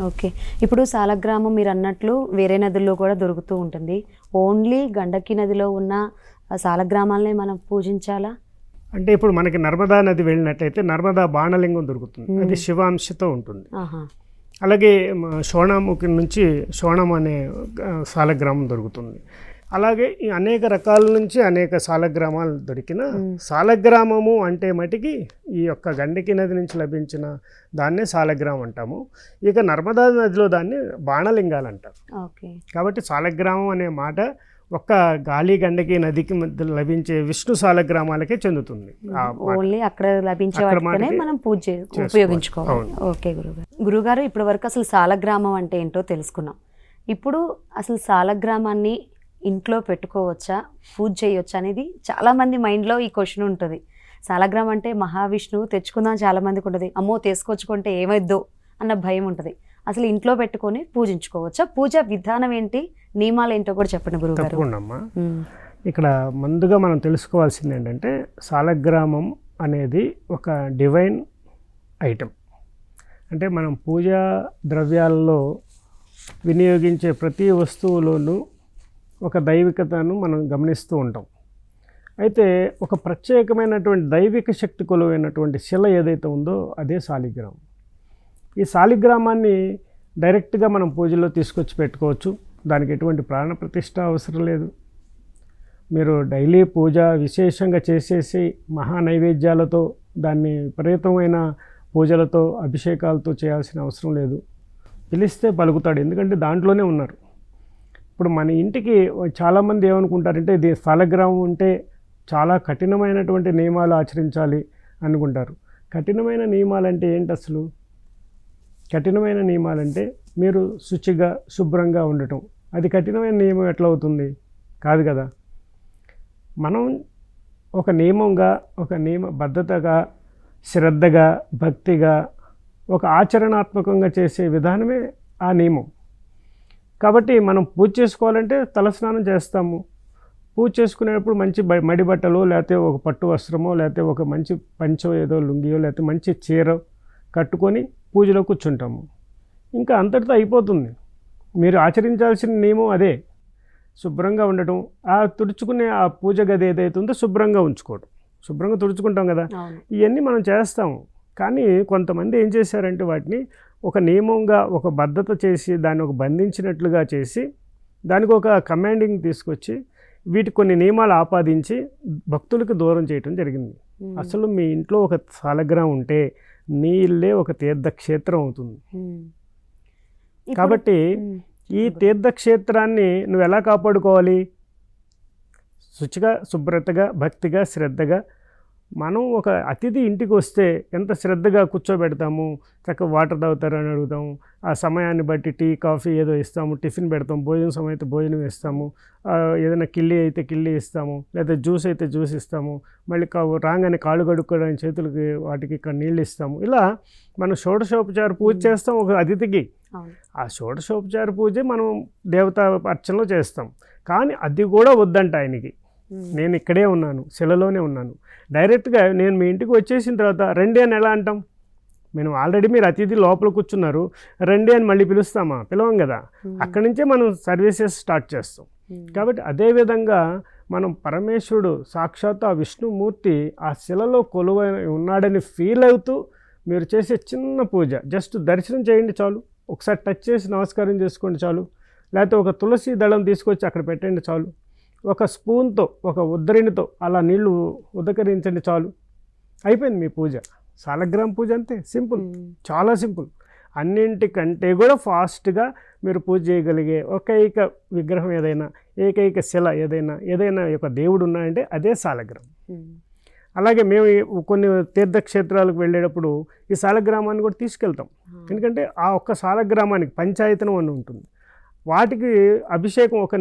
Okay. ఇప్పుడు సాలగ్రామం మీరన్నట్లు వేరే నదుల్లో కూడా దొరుకుతూ ఉంటుంది. ఓన్లీ గండకి నదిలో ఉన్న సాలగ్రామాలనే మనం పూజించాలా? అంటే ఇప్పుడు మనకి నర్మదా నది వెళ్ళినట్టయితే నర్మదా బాణలింగం దొరుకుతుంది. అది శివాంశతో ఉంటుంది. ఆహా! అలాగే శోణాముఖి నుంచి శోణం అనే సాలగ్రామం దొరుకుతుంది. అలాగే ఈ అనేక రకాల నుంచి అనేక సాలగ్రామాలు దొరికిన సాలగ్రామము అంటే మటుకి ఈ యొక్క గండకి నది నుంచి లభించిన దాన్నే సాలగ్రామం అంటాము. ఇక నర్మదా నదిలో దాన్ని బాణలింగాలు అంటారు. ఓకే. కాబట్టి సాలగ్రామం అనే మాట ఒక్క గాలి గండకి నదికి మధ్య లభించే విష్ణు సాలగ్రామాలకే చెందుతుంది. ఓన్లీ అక్కడ లభించే వాటినే మనం ఉపయోగించుకోవాలి. ఓకే గురుగారు. గురుగారు ఇప్పటి వరకు అసలు సాలగ్రామం అంటే ఏంటో తెలుసుకున్నాం. ఇప్పుడు అసలు సాలగ్రామాన్ని ఇంట్లో పెట్టుకోవచ్చా, పూజ చేయొచ్చా అనేది చాలామంది మైండ్లో ఈ క్వశ్చన్ ఉంటుంది. సాలగ్రామం అంటే మహావిష్ణువు తెచ్చుకుందాం చాలామందికి ఉంటుంది. అమ్మో తీసుకొచ్చుకుంటే ఏమైద్దో అన్న భయం ఉంటుంది. అసలు ఇంట్లో పెట్టుకొని పూజించుకోవచ్చా? పూజ విధానం ఏంటి, నియమాలు ఏంటో కూడా చెప్పండి గురుగారు. తప్పకుండా. ఇక్కడ ముందుగా మనం తెలుసుకోవాల్సింది ఏంటంటే సాలగ్రామం అనేది ఒక డివైన్ ఐటెం. అంటే మనం పూజా ద్రవ్యాలలో వినియోగించే ప్రతి వస్తువులోనూ ఒక దైవికతను మనం గమనిస్తూ ఉంటాం. అయితే ఒక ప్రత్యేకమైనటువంటి దైవిక శక్తి కొలువైనటువంటి శిల ఏదైతే ఉందో అదే సాలిగ్రామం. ఈ సాలిగ్రామాన్ని డైరెక్ట్గా మనం పూజలో తీసుకొచ్చి పెట్టుకోవచ్చు. దానికి ఎటువంటి ప్రాణ ప్రతిష్ఠ అవసరం లేదు. మీరు డైలీ పూజ విశేషంగా చేసేసి మహా నైవేద్యాలతో దాన్ని విపరీతమైన పూజలతో అభిషేకాలతో చేయాల్సిన అవసరం లేదు. పిలిస్తే పలుకుతాడు, ఎందుకంటే దాంట్లోనే ఉన్నారు. ఇప్పుడు మన ఇంటికి చాలామంది ఏమనుకుంటారంటే ఇది సాలగ్రామం ఉంటే చాలా కఠినమైనటువంటి నియమాలు ఆచరించాలి అనుకుంటారు. కఠినమైన నియమాలు అంటే ఏంటి అసలు? కఠినమైన నియమాలంటే మీరు శుచిగా శుభ్రంగా ఉండటం. అది కఠినమైన నియమం ఎట్లా అవుతుంది? కాదు కదా. మనం ఒక నియమంగా, ఒక నియమబద్ధతగా, శ్రద్ధగా, భక్తిగా, ఒక ఆచరణాత్మకంగా చేసే విధానమే ఆ నియమం. కాబట్టి మనం పూజ చేసుకోవాలంటే తలస్నానం చేస్తాము. పూజ చేసుకునేటప్పుడు మంచి మడి బట్టలు, లేకపోతే ఒక పట్టు వస్త్రమో, లేకపోతే ఒక మంచి పంచో ఏదో లుంగియో, లేకపోతే మంచి చీర కట్టుకొని పూజలో కూర్చుంటాము. ఇంకా అంతటితో అయిపోతుంది. మీరు ఆచరించాల్సిన నియమం అదే, శుభ్రంగా ఉండటం. ఆ తుడుచుకునే ఆ పూజ గది ఏదైతే ఉందో శుభ్రంగా ఉంచుకోవడం. శుభ్రంగా తుడుచుకుంటాం కదా, ఇవన్నీ మనం చేస్తాము. కానీ కొంతమంది ఏం చేశారంటే వాటిని ఒక నియమంగా, ఒక బద్ధత చేసి, దాన్ని ఒక బంధించినట్లుగా చేసి, దానికి ఒక కమాండింగ్ తీసుకొచ్చి వీటికి కొన్ని నియమాలు ఆపాదించి భక్తులకు దూరం చేయటం జరిగింది. అసలు మీ ఇంట్లో ఒక సాలగ్రామం ఉంటే నీ ఇల్లే ఒక తీర్థక్షేత్రం అవుతుంది. కాబట్టి ఈ తీర్థక్షేత్రాన్ని నువ్వు ఎలా కాపాడుకోవాలి? శుచిగా, శుభ్రతగా, భక్తిగా, శ్రద్ధగా. మనం ఒక అతిథి ఇంటికి వస్తే ఎంత శ్రద్ధగా కూర్చోబెడతాము, చక్కగా వాటర్ తాగుతారని అడుగుతాము. ఆ సమయాన్ని బట్టి టీ, కాఫీ ఏదో ఇస్తాము, టిఫిన్ పెడతాం, భోజనం సమయం అయితే భోజనం ఇస్తాము, ఏదైనా కిళ్ళి అయితే కిళ్ళి ఇస్తాము, లేదా జ్యూస్ అయితే జ్యూస్ ఇస్తాము, మళ్ళీ రాగానే కాళ్ళు కడుక్కోవడానికి చేతులకి వాటికి ఇక్కడ నీళ్ళు ఇస్తాము. ఇలా మనం షోడశోపచార పూజ చేస్తాం ఒక అతిథికి. ఆ షోడశోపచార పూజ మనం దేవతా అర్చనలో చేస్తాం. కానీ అది కూడా వద్దంట ఆయనకి. నేను ఇక్కడే ఉన్నాను, శిలలోనే ఉన్నాను. డైరెక్ట్గా నేను మీ ఇంటికి వచ్చేసిన తర్వాత రండి అని ఎలా అంటాం? మేము ఆల్రెడీ మీరు అతిథి లోపల కూర్చున్నారు, రండి అని మళ్ళీ పిలుస్తామా? పిలవం కదా. అక్కడి నుంచే మనం సర్వీసెస్ స్టార్ట్ చేస్తాం. కాబట్టి అదేవిధంగా మనం పరమేశ్వరుడు సాక్షాత్ ఆ విష్ణుమూర్తి ఆ శిలలో కొలువై ఉన్నాడని ఫీల్ అవుతూ మీరు చేసే చిన్న పూజ, జస్ట్ దర్శనం చేయండి చాలు. ఒకసారి టచ్ చేసి నమస్కారం చేసుకోండి చాలు. లేకపోతే ఒక తులసి దళం తీసుకొచ్చి అక్కడ పెట్టండి చాలు. ఒక స్పూన్తో, ఒక ఉద్దరినితో అలా నీళ్లు ఉదకరించండి చాలు. అయిపోయింది మీ పూజ. సాలగ్రామ పూజ అంతే సింపుల్, చాలా సింపుల్. అన్నింటికంటే కూడా ఫాస్ట్గా మీరు పూజ చేయగలిగే ఏకైక విగ్రహం ఏదైనా, ఏకైక శిల ఏదైనా ఒక దేవుడు ఉన్నాయంటే అదే సాలగ్రామం. అలాగే మేము కొన్ని తీర్థక్షేత్రాలకు వెళ్ళేటప్పుడు ఈ సాలగ్రామాన్ని కూడా తీసుకెళ్తాం. ఎందుకంటే ఆ ఒక్క సాలగ్రామానికి పంచాయతనం అని ఉంటుంది. వాటికి అభిషేకం ఒక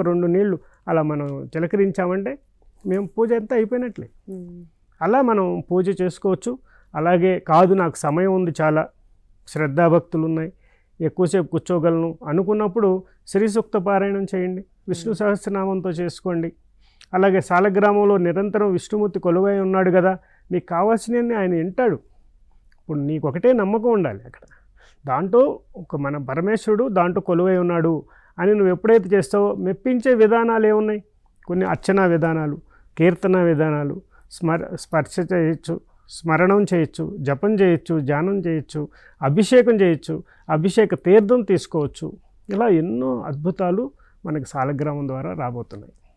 2 నీళ్లు అలా మనం చిలకరించామంటే మేము పూజ అంతా అయిపోయినట్లే. అలా మనం పూజ చేసుకోవచ్చు. అలాగే కాదు నాకు సమయం ఉంది, చాలా శ్రద్ధాభక్తులు ఉన్నాయి, ఎక్కువసేపు కూర్చోగలను అనుకున్నప్పుడు శ్రీ సూక్త పారాయణం చేయండి, విష్ణు సహస్రనామంతో చేసుకోండి. అలాగే సాలగ్రామంలో నిరంతరం విష్ణుమూర్తి కొలువై ఉన్నాడు కదా, నీకు కావాల్సినవన్నీ ఆయన వింటాడు. ఇప్పుడు నీకు ఒకటే నమ్మకం ఉండాలి అక్కడ. దాంట్లో ఒక మన పరమేశ్వరుడు దాంట్లో కొలువై ఉన్నాడు అని నువ్వు ఎప్పుడైతే చేస్తావో మెప్పించే విధానాలు ఏమున్నాయి, కొన్ని అర్చనా విధానాలు, కీర్తన విధానాలు, స్పర్శ చేయొచ్చు, స్మరణం చేయొచ్చు, జపం చేయొచ్చు, ధ్యానం చేయొచ్చు, అభిషేకం చేయొచ్చు, అభిషేక తీర్థం తీసుకోవచ్చు. ఇలా ఎన్నో అద్భుతాలు మనకి సాలగ్రామం ద్వారా రాబోతున్నాయి.